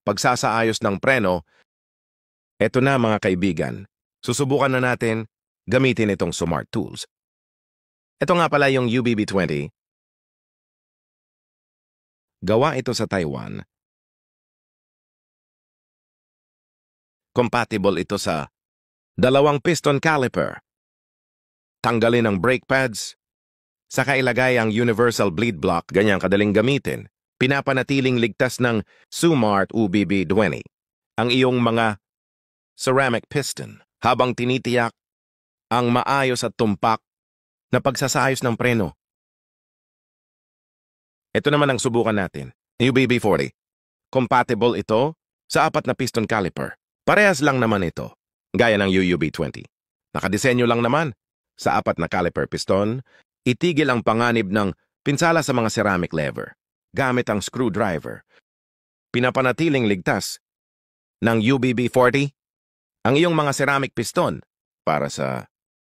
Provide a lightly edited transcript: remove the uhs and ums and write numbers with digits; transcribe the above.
pagsasaayos ng preno, eto na mga kaibigan. Susubukan na natin gamitin itong Smart Tools. Ito nga pala yung UBB20. Gawa ito sa Taiwan. Compatible ito sa 2 piston caliper. Tanggalin ang brake pads. Saka ilagay ang universal bleed block, ganyang kadaling gamitin. Pinapanatiling ligtas ng Smart UBB20 ang iyong mga ceramic piston habang tinitiyak ang maayos at tumpak na pagsasayos ng preno. Ito naman ang subukan natin, UBB40. Compatible ito sa 4 na piston caliper. Parehas lang naman ito, gaya ng UUB20. Nakadisenyo lang naman sa 4 na caliper piston, itigil ang panganib ng pinsala sa mga ceramic lever gamit ang screwdriver. Pinapanatiling ligtas ng UBB40 ang iyong mga ceramic piston para sa